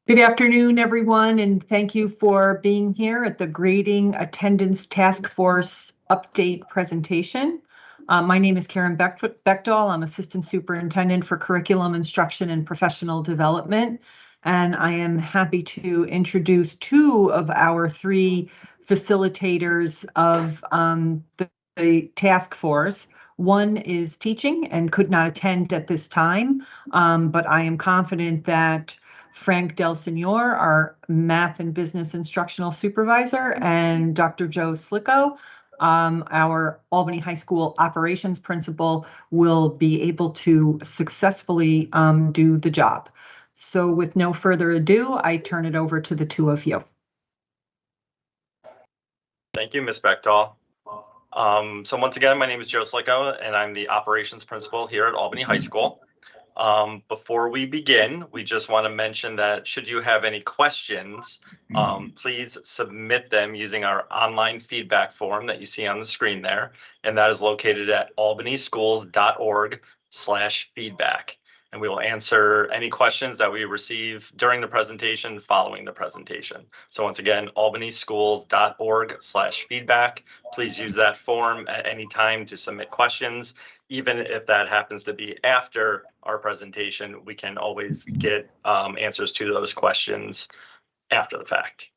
Good afternoon, everyone, and thank you for being here at the Grading Attendance Task Force update presentation. My name is Karen Bechtel. I'm Assistant Superintendent for Curriculum Instruction and Professional Development, and I am happy to introduce two of our three facilitators of the task force. One is teaching and could not attend at this time, but I am confident that Frank Del Signor, our math and business instructional supervisor, and Dr. Joe Slicko, our Albany High School operations principal, will be able to successfully do the job. So with no further ado, I turn it over to the two of you. Thank you, Ms. Bechtel. So once again, my name is Joe Slicko, and I'm the operations principal here at Albany High School. Before we begin, we just want to mention that should you have any questions, please submit them using our online feedback form that you see on the screen there, and that is located at albanyschools.org/feedback. And we will answer any questions that we receive during the presentation, following the presentation. So once again, albanyschools.org/feedback. Please use that form at any time to submit questions. Even if that happens to be after our presentation, we can always get answers to those questions after the fact.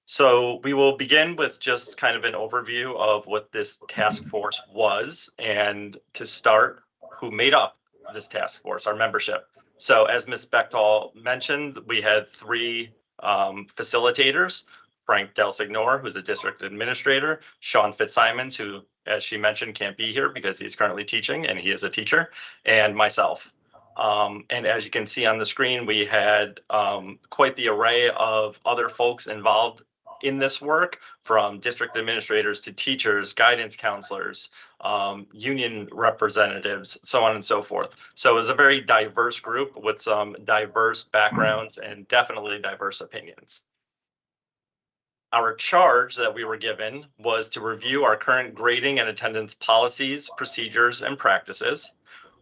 So we will begin with just kind of an overview of what this task force was, and to start, who made up this task force, our membership. So as Ms. Bechtel mentioned, we had three facilitators: Frank Del Signor, who's a district administrator; Sean Fitzsimons, who, as she mentioned, can't be here because he's currently teaching and he is a teacher; and myself. And as you can see on the screen, we had quite the array of other folks involved in this work, from district administrators to teachers, guidance counselors, union representatives, so on and so forth. So it was a very diverse group with some diverse backgrounds and definitely diverse opinions. Our charge that we were given was to review our current grading and attendance policies, procedures, and practices,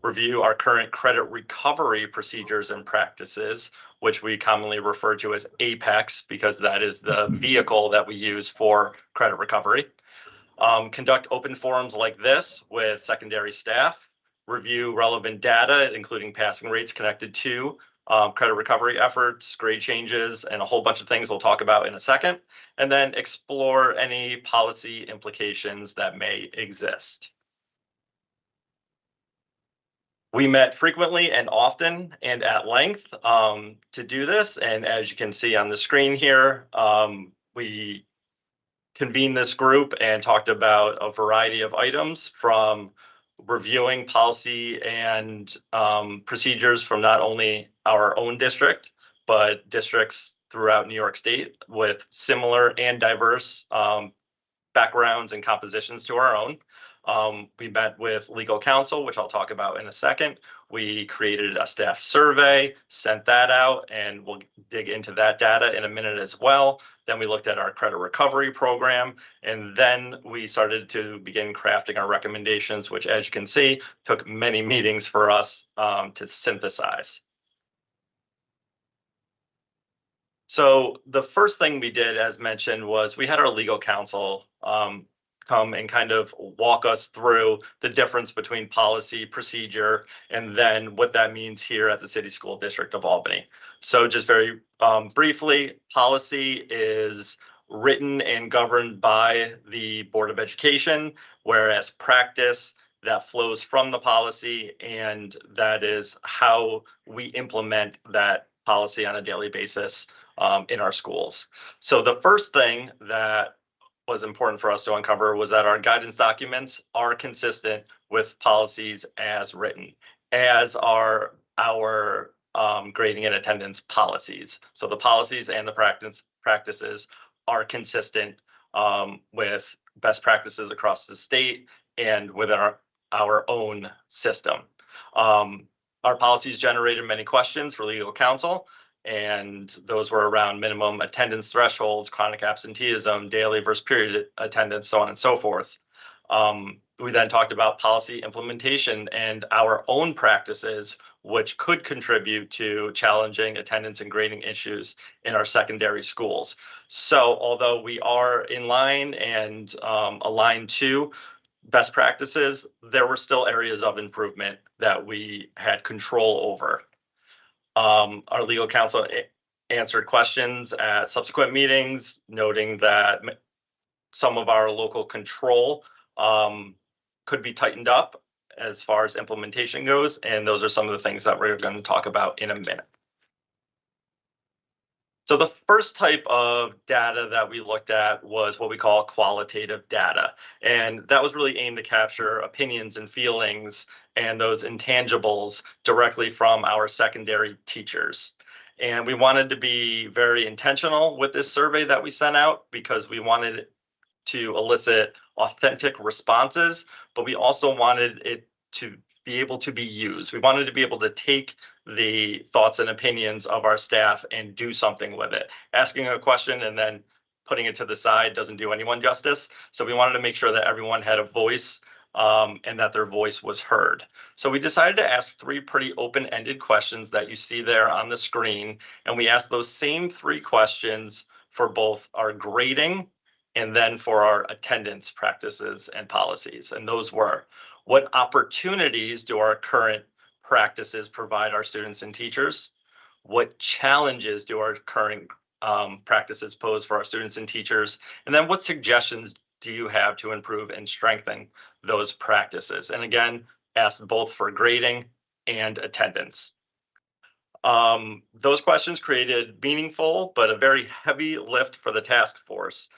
review our current credit recovery procedures and practices, which we commonly refer to as APEX because that is the vehicle that we use for credit recovery, conduct open forums like this with secondary staff, review relevant data, including passing rates connected to credit recovery efforts, grade changes, and a whole bunch of things we'll talk about in a second, and then explore any policy implications that may exist. We met frequently and often and at length to do this, and as you can see on the screen here, we convened this group and talked about a variety of items, from reviewing policy and procedures from not only our own district, but districts throughout New York State with similar and diverse backgrounds and compositions to our own. We met with legal counsel, which I'll talk about in a second. We created a staff survey, sent that out, and we'll dig into that data in a minute as well. Then we looked at our credit recovery program, and then we started to begin crafting our recommendations, which, as you can see, took many meetings for us to synthesize. So the first thing we did, as mentioned, was we had our legal counsel come and kind of walk us through the difference between policy, procedure, and then what that means here at the City School District of Albany. So just very briefly, policy is written and governed by the Board of Education, whereas practice, that flows from the policy, and that is how we implement that policy on a daily basis in our schools. So the first thing that was important for us to uncover was that our guidance documents are consistent with policies as written, as are our grading and attendance policies. So the policies and the practices are consistent with best practices across the state and within our own system. Our policies generated many questions for legal counsel, and those were around minimum attendance thresholds, chronic absenteeism, daily versus period attendance, so on and so forth. We then talked about policy implementation and our own practices which could contribute to challenging attendance and grading issues in our secondary schools. So although we are in line and aligned to best practices, there were still areas of improvement that we had control over. Our legal counsel answered questions at subsequent meetings, noting that some of our local control could be tightened up as far as implementation goes, and those are some of the things that we're going to talk about in a minute. So the first type of data that we looked at was what we call qualitative data. And that was really aimed to capture opinions and feelings and those intangibles directly from our secondary teachers. And we wanted to be very intentional with this survey that we sent out because we wanted to elicit authentic responses, but we also wanted it to be able to be used. We wanted to be able to take the thoughts and opinions of our staff and do something with it. Asking a question and then putting it to the side doesn't do anyone justice. So we wanted to make sure that everyone had a voice and that their voice was heard. So we decided to ask 3 pretty open-ended questions that you see there on the screen. And we asked those same 3 questions for both our grading and then for our attendance practices and policies. And those were, what opportunities do our current practices provide our students and teachers? What challenges do our current practices pose for our students and teachers? And then what suggestions do you have to improve and strengthen those practices? And again, asked both for grading and attendance. Those questions created meaningful but a very heavy lift for the task force.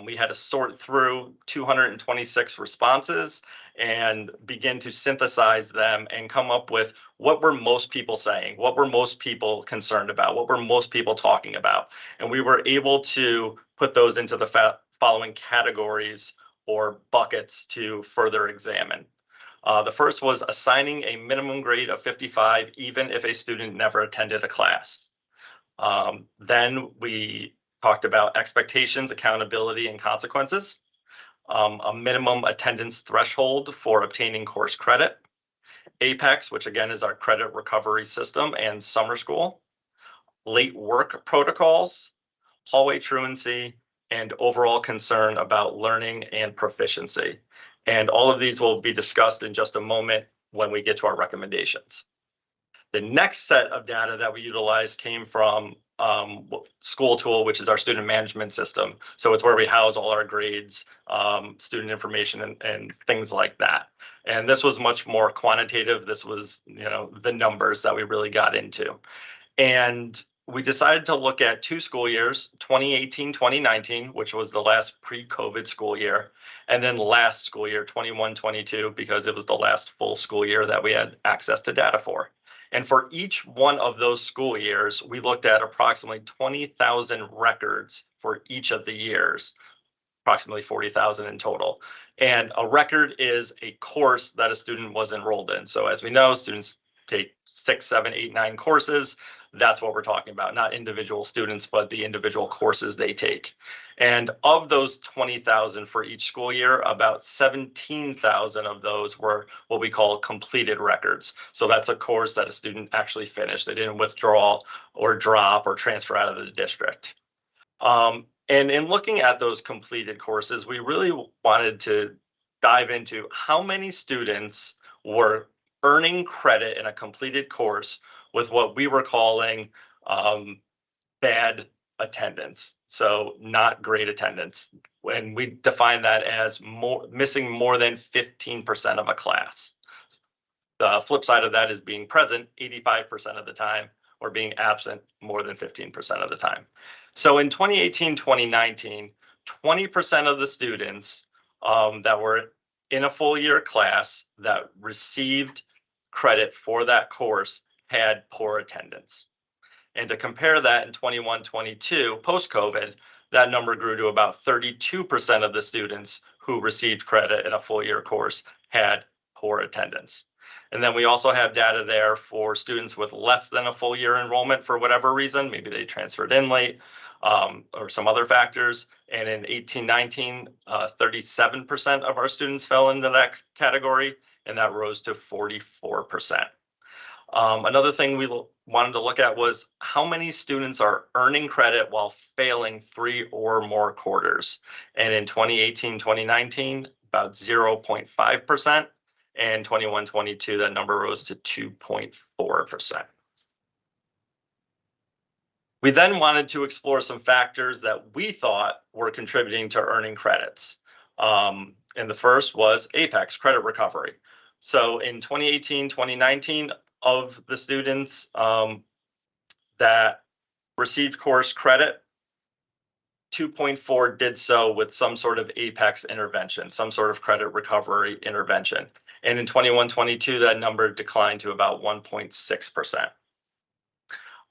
We had to sort through 226 responses and begin to synthesize them and come up with what were most people saying, what were most people concerned about, what were most people talking about. And we were able to put those into the following categories or buckets to further examine. The first was assigning a minimum grade of 55, even if a student never attended a class. Then we talked about expectations, accountability, and consequences, a minimum attendance threshold for obtaining course credit, APEX, which again is our credit recovery system, and summer school, late work protocols, hallway truancy, and overall concern about learning and proficiency. And all of these will be discussed in just a moment when we get to our recommendations. The next set of data that we utilized came from School Tool, which is our student management system. So it's where we house all our grades, student information, and things like that. And this was much more quantitative. This was, the numbers that we really got into. And we decided to look at 2 school years, 2018, 2019, which was the last pre-COVID school year, and then last school year, 21, 22, because it was the last full school year that we had access to data for. And for each one of those school years, we looked at approximately 20,000 records for each of the years, approximately 40,000 in total. And a record is a course that a student was enrolled in. So as we know, students take 6, 7, 8, 9 courses. That's what we're talking about, not individual students, but the individual courses they take. And of those 20,000 for each school year, about 17,000 of those were what we call completed records. So that's a course that a student actually finished. They didn't withdraw or drop or transfer out of the district. And in looking at those completed courses, we really wanted to dive into how many students were earning credit in a completed course with what we were calling bad attendance, so not great attendance. And we define that as missing more than 15% of a class. The flip side of that is being present 85% of the time, or being absent more than 15% of the time. So in 2018, 2019, 20% of the students that were in a full year class that received credit for that course had poor attendance. And to compare that in 21, 22, post-COVID, that number grew to about 32% of the students who received credit in a full year course had poor attendance. And then we also have data there for students with less than a full year enrollment for whatever reason. Maybe they transferred in late or some other factors. And in 18, 19, 37% of our students fell into that category, and that rose to 44%. Another thing we wanted to look at was how many students are earning credit while failing 3 or more quarters. And in 2018-2019, about 0.5%, and 21-22, that number rose to 2.4%. We then wanted to explore some factors that we thought were contributing to earning credits. And the first was APEX, credit recovery. So in 2018-2019, of the students that received course credit, 2.4 did so with some sort of APEX intervention, some sort of credit recovery intervention. And in 21-22, that number declined to about 1.6%.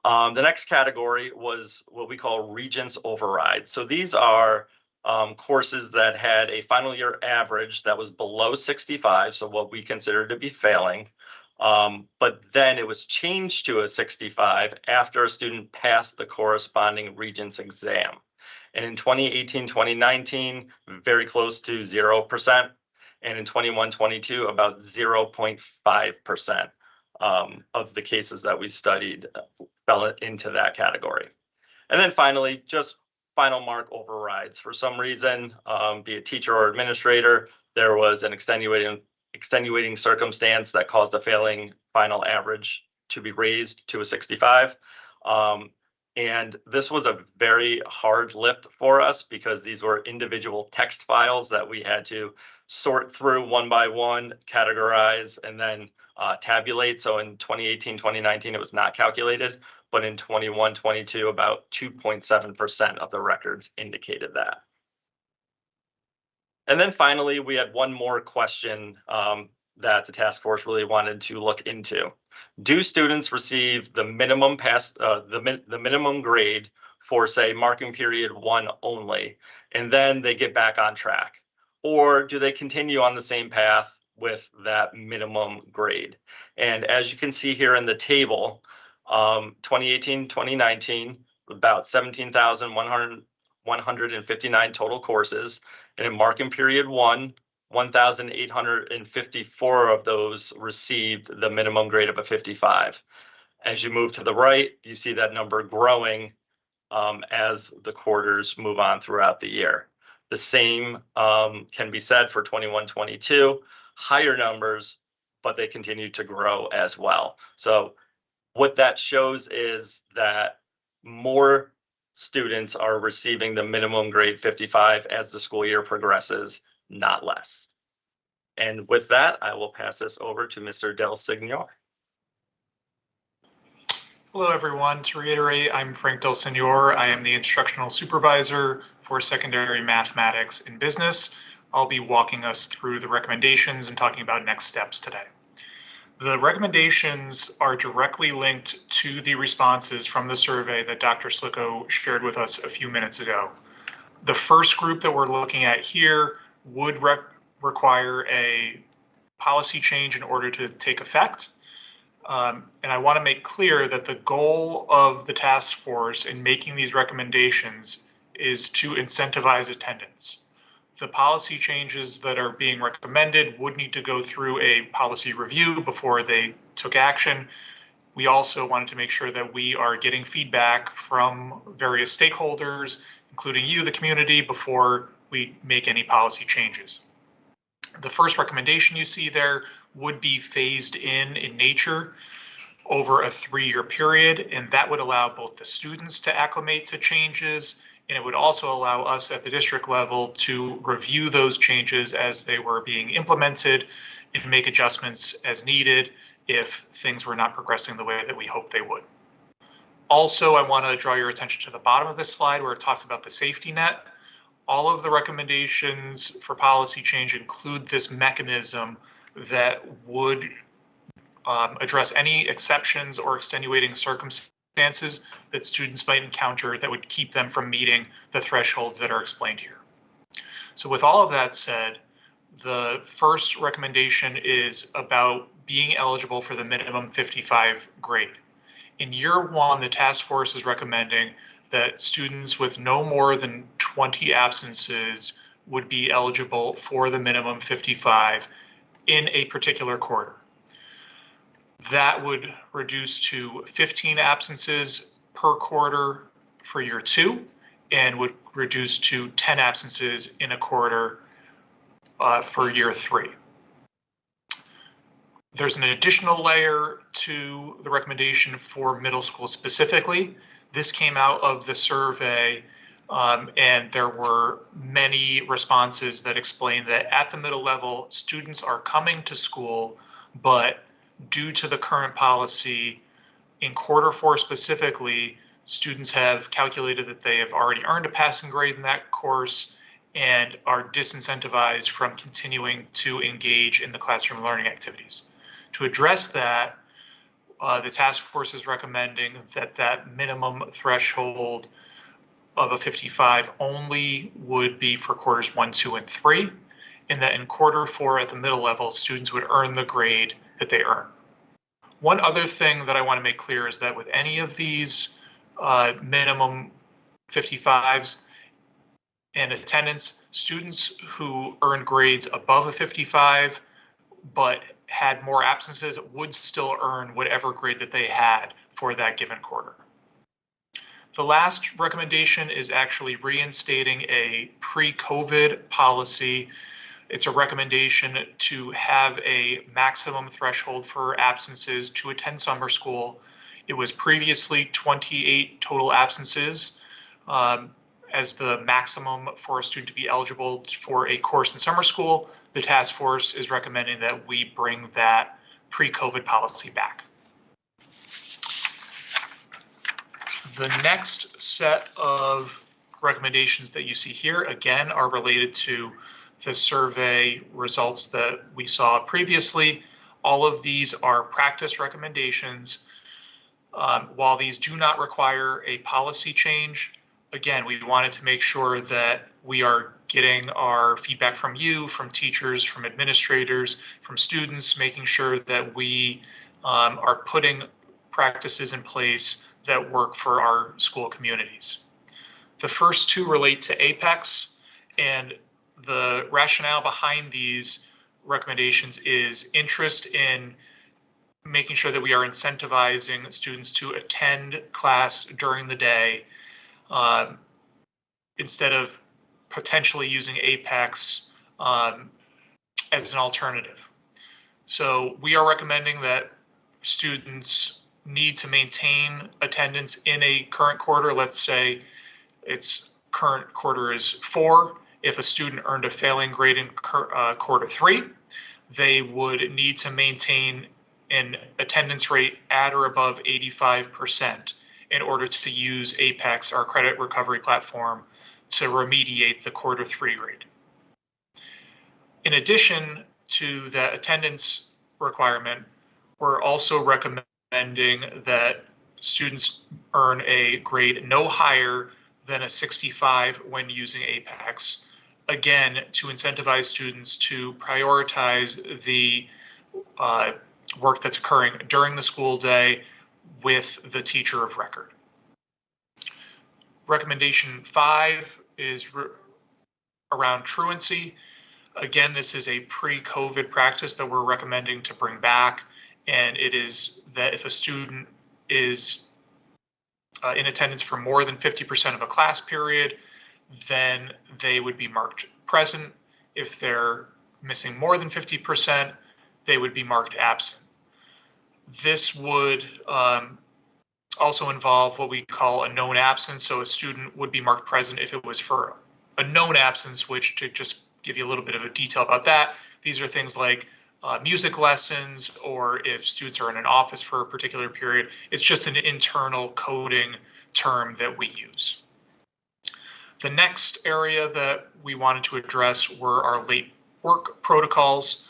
The next category was what we call Regents overrides. So these are courses that had a final year average that was below 65, so what we consider to be failing. But then it was changed to a 65 after a student passed the corresponding Regents exam. And in 2018-2019, very close to 0%. And in 21-22, about 0.5% of the cases that we studied fell into that category. And then finally, just final mark overrides. For some reason, be it teacher or administrator, there was an extenuating circumstance that caused a failing final average to be raised to a 65. And this was a very hard lift for us because these were individual text files that we had to sort through one by one, categorize, and then tabulate. So in 2018-2019, it was not calculated, but in 21-22, about 2.7% of the records indicated that. And then finally, we had one more question that the task force really wanted to look into. Do students receive the minimum the minimum grade for, say, marking period 1 only, and then they get back on track? Or do they continue on the same path with that minimum grade? And as you can see here in the table, 2018-2019, about 17,159 total courses, and in marking period 1, 1,854 of those received the minimum grade of a 55. As you move to the right, you see that number growing as the quarters move on throughout the year. The same can be said for 21-22, higher numbers, but they continue to grow as well. So what that shows is that more students are receiving the minimum grade 55 as the school year progresses, not less. And with that, I will pass this over to Mr. Del Signor. Hello, everyone. To reiterate, I'm Frank Del Signor. I am the instructional supervisor for secondary mathematics and business. I'll be walking us through the recommendations and talking about next steps today. The recommendations are directly linked to the responses from the survey that Dr. Slicko shared with us a few minutes ago. The first group that we're looking at here would require a policy change in order to take effect. And I want to make clear that the goal of the task force in making these recommendations is to incentivize attendance. The policy changes that are being recommended would need to go through a policy review before they took action. We also wanted to make sure that we are getting feedback from various stakeholders, including you, the community, before we make any policy changes. The first recommendation you see there would be phased in nature over a 3-year period, and that would allow both the students to acclimate to changes, and it would also allow us at the district level to review those changes as they were being implemented and make adjustments as needed if things were not progressing the way that we hoped they would. Also, I want to draw your attention to the bottom of this slide where it talks about the safety net. All of the recommendations for policy change include this mechanism that would address any exceptions or extenuating circumstances that students might encounter that would keep them from meeting the thresholds that are explained here. So with all of that said, the first recommendation is about being eligible for the minimum 55 grade. In year 1, the task force is recommending that students with no more than 20 absences would be eligible for the minimum 55 in a particular quarter. That would reduce to 15 absences per quarter for year 2 and would reduce to 10 absences in a quarter for year 3. There's an additional layer to the recommendation for middle school specifically. This came out of the survey, and there were many responses that explained that at the middle level, students are coming to school, but due to the current policy, in quarter 4 specifically, students have calculated that they have already earned a passing grade in that course and are disincentivized from continuing to engage in the classroom learning activities. To address that, the task force is recommending that that minimum threshold of a 55 only would be for quarters 1, 2, and 3, and that in quarter 4 at the middle level, students would earn the grade that they earn. One other thing that I want to make clear is that with any of these minimum 55s and attendance, students who earn grades above a 55 but had more absences would still earn whatever grade that they had for that given quarter. The last recommendation is actually reinstating a pre-COVID policy. It's a recommendation to have a maximum threshold for absences to attend summer school. It was previously 28 total absences as the maximum for a student to be eligible for a course in summer school. The task force is recommending that we bring that pre-COVID policy back. The next set of recommendations that you see here, again, are related to the survey results that we saw previously. All of these are practice recommendations. While these do not require a policy change, again, we wanted to make sure that we are getting our feedback from you, from teachers, from administrators, from students, making sure that we are putting practices in place that work for our school communities. The first two relate to APEX, and the rationale behind these recommendations is interest in making sure that we are incentivizing students to attend class during the day instead of potentially using APEX as an alternative. So we are recommending that students need to maintain attendance in a current quarter. Let's say its current quarter is 4. If a student earned a failing grade in quarter 3, they would need to maintain an attendance rate at or above 85% in order to use APEX, our credit recovery platform, to remediate the quarter 3 grade. In addition to that attendance requirement, we're also recommending that students earn a grade no higher than a 65 when using APEX, again, to incentivize students to prioritize the work that's occurring during the school day with the teacher of record. Recommendation 5 is around truancy. Again, this is a pre-COVID practice that we're recommending to bring back, and it is that if a student is in attendance for more than 50% of a class period, then they would be marked present. If they're missing more than 50%, they would be marked absent. This would also involve what we call a known absence. So a student would be marked present if it was for a known absence, which, to just give you a little bit of a detail about that, these are things like music lessons, or if students are in an office for a particular period. It's just an internal coding term that we use. The next area that we wanted to address were our late work protocols.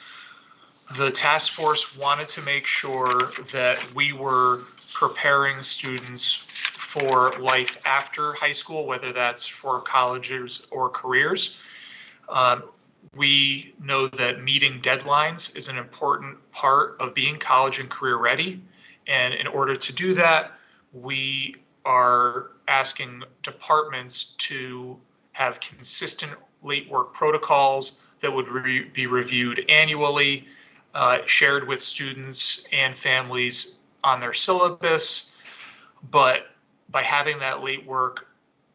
The task force wanted to make sure that we were preparing students for life after high school, whether that's for colleges or careers. We know that meeting deadlines is an important part of being college and career ready. And in order to do that, we are asking departments to have consistent late work protocols that would be reviewed annually. shared with students and families on their syllabus, but by having that late work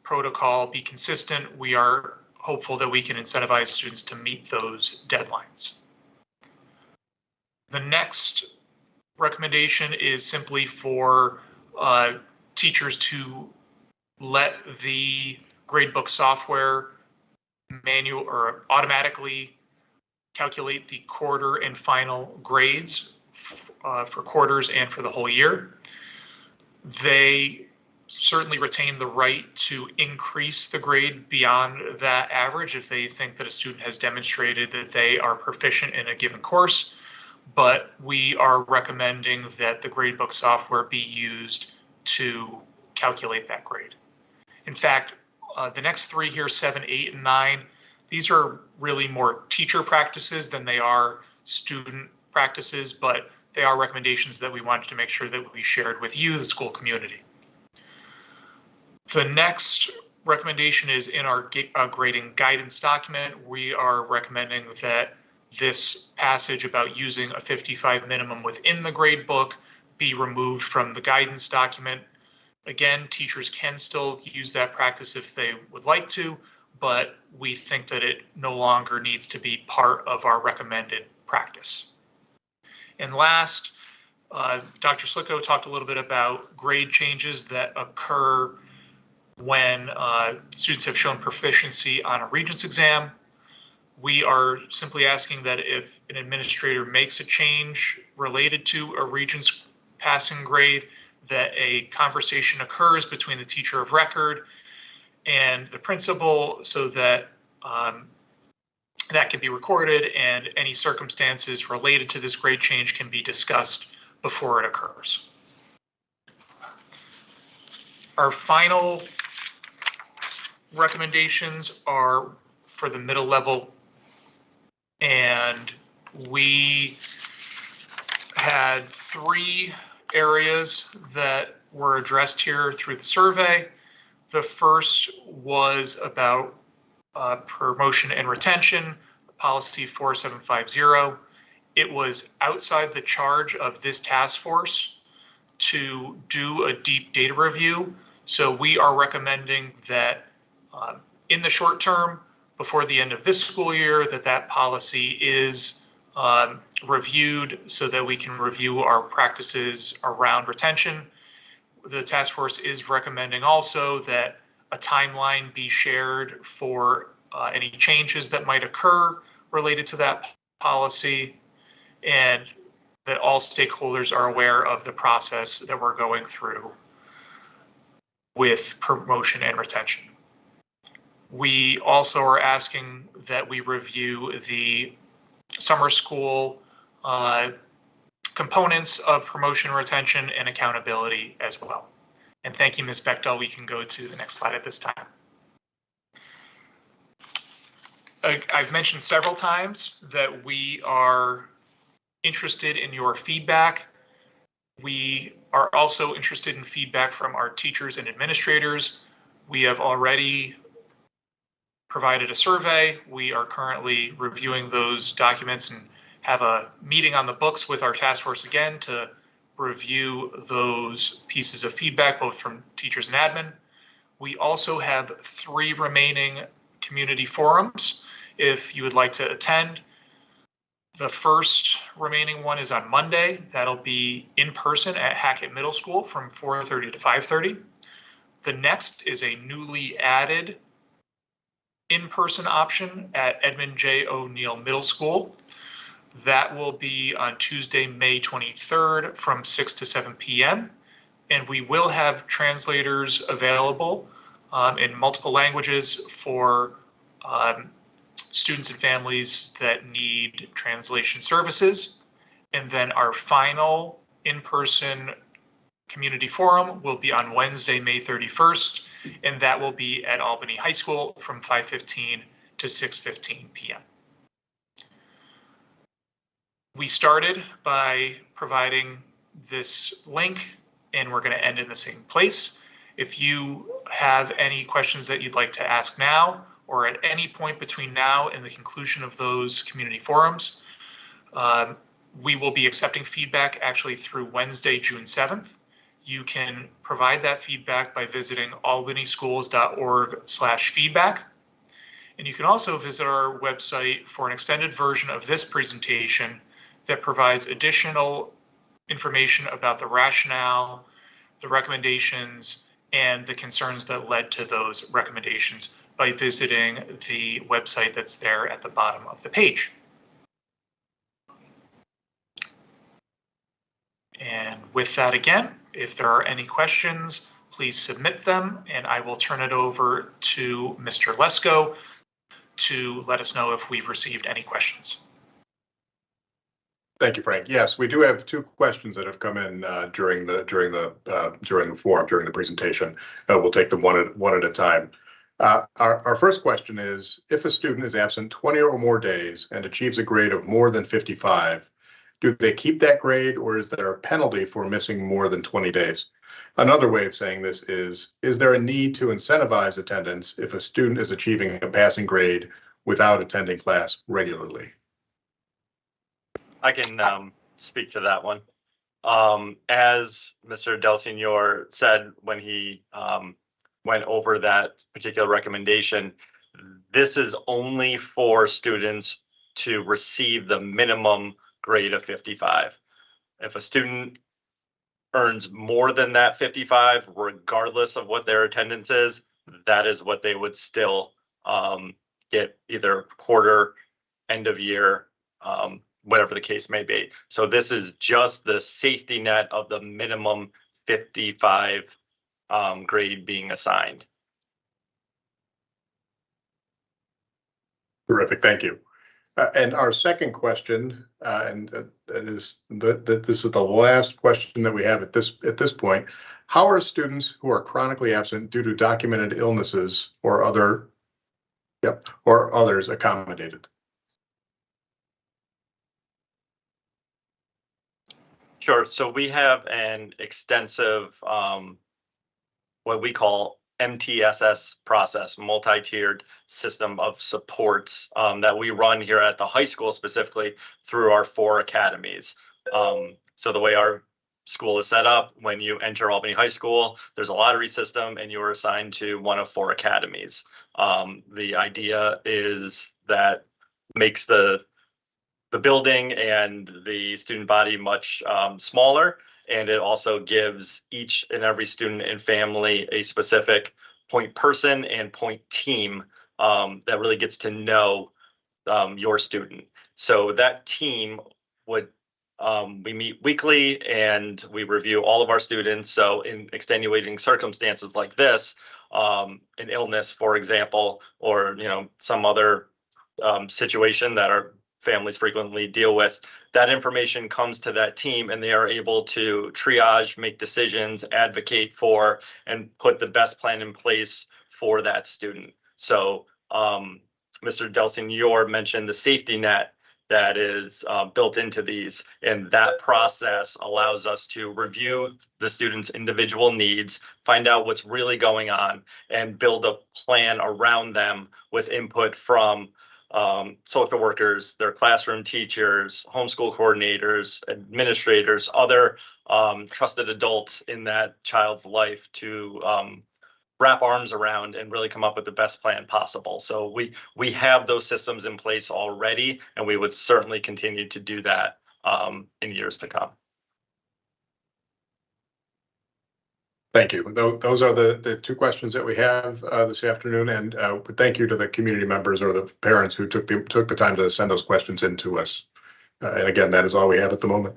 protocol be consistent, we are hopeful that we can incentivize students to meet those deadlines. The next recommendation is simply for teachers to let the gradebook software manual or automatically calculate the quarter and final grades for quarters and for the whole year. They certainly retain the right to increase the grade beyond that average if they think that a student has demonstrated that they are proficient in a given course, but we are recommending that the gradebook software be used to calculate that grade. In fact, the next three here, 7, 8, and 9, these are really more teacher practices than they are student practices, but they are recommendations that we wanted to make sure that we shared with you, the school community. The next recommendation is in our grading guidance document. We are recommending that this passage about using a 55 minimum within the grade book be removed from the guidance document. Again, teachers can still use that practice if they would like to, but we think that it no longer needs to be part of our recommended practice. And last, Dr. Slicko talked a little bit about grade changes that occur when students have shown proficiency on a Regents exam. We are simply asking that if an administrator makes a change related to a Regents passing grade, that a conversation occurs between the teacher of record and the principal so that that can be recorded and any circumstances related to this grade change can be discussed before it occurs. Our final recommendations are for the middle level, and we had 3 areas that were addressed here through the survey. The first was about promotion and retention, policy 4750. It was outside the charge of this task force to do a deep data review. So we are recommending that in the short term, before the end of this school year, that policy is reviewed so that we can review our practices around retention. The task force is recommending also that a timeline be shared for any changes that might occur related to that policy, and that all stakeholders are aware of the process that we're going through with promotion and retention. We also are asking that we review the summer school components of promotion, retention, and accountability as well. And thank you, Ms. Bechtel. We can go to the next slide at this time. I've mentioned several times that we are interested in your feedback. We are also interested in feedback from our teachers and administrators. We have already provided a survey. We are currently reviewing those documents and have a meeting on the books with our task force again to review those pieces of feedback, both from teachers and admin. We also have 3 remaining community forums if you would like to attend. The first remaining one is on Monday. That'll be in person at Hackett Middle School from 4:30 to 5:30. The next is a newly added in-person option at Edmund J. O'Neill Middle School. That will be on Tuesday, May 23rd from 6 to 7 p.m. And we will have translators available in multiple languages for students and families that need translation services. And then our final in-person community forum will be on Wednesday, May 31st, and that will be at Albany High School from 5:15 to 6:15 p.m. We started by providing this link, and we're going to end in the same place. If you have any questions that you'd like to ask now, or at any point between now and the conclusion of those community forums, We will be accepting feedback actually through Wednesday, June 7th. You can provide that feedback by visiting albanyschools.org/feedback. And you can also visit our website for an extended version of this presentation that provides additional information about the rationale, the recommendations, and the concerns that led to those recommendations by visiting the website that's there at the bottom of the page. And with that, again, if there are any questions, please submit them, and I will turn it over to Mr. Lesko to let us know if we've received any questions. Thank you, Frank. Yes, we do have 2 questions that have come in during the forum, during the presentation. We'll take them one at a time. Our first question is, if a student is absent 20 or more days and achieves a grade of more than 55, do they keep that grade, or is there a penalty for missing more than 20 days? Another way of saying this is there a need to incentivize attendance if a student is achieving a passing grade without attending class regularly? I can speak to that one. As Mr. Del Signor said when he went over that particular recommendation, this is only for students to receive the minimum grade of 55. If a student earns more than that 55, regardless of what their attendance is, that is what they would still get, either quarter, end of year, whatever the case may be. So this is just the safety net of the minimum 55 grade being assigned. Terrific, thank you. And our second question, this is the last question that we have at this point. How are students who are chronically absent due to documented illnesses or others accommodated? Sure. So we have an extensive, what we call MTSS process, multi-tiered system of supports that we run here at the high school, specifically through our 4 academies. So the way our school is set up, when you enter Albany High School, there's a lottery system and you are assigned to one of 4 academies. The idea is that makes the building and the student body much smaller. And it also gives each and every student and family a specific point person and point team that really gets to know your student. So that team would, we meet weekly and we review all of our students. So in extenuating circumstances like this, an illness, for example, or some other situation that our families frequently deal with, that information comes to that team and they are able to triage, make decisions, advocate for, and put the best plan in place for that student. So Mr. Del Signor mentioned the safety net that is built into these, and that process allows us to review the student's individual needs, find out what's really going on, and build a plan around them with input from social workers, their classroom teachers, homeschool coordinators, administrators, other trusted adults in that child's life to wrap arms around and really come up with the best plan possible. So we have those systems in place already, and we would certainly continue to do that in years to come. Thank you. Those are the 2 questions that we have this afternoon, and thank you to the community members or the parents who took the time to send those questions in to us. And again, that is all we have at the moment.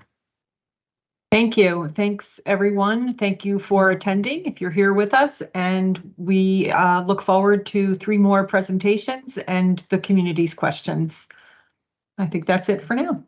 Thank you. Thanks, everyone. Thank you for attending if you're here with us, and we look forward to 3 more presentations and the community's questions. I think that's it for now.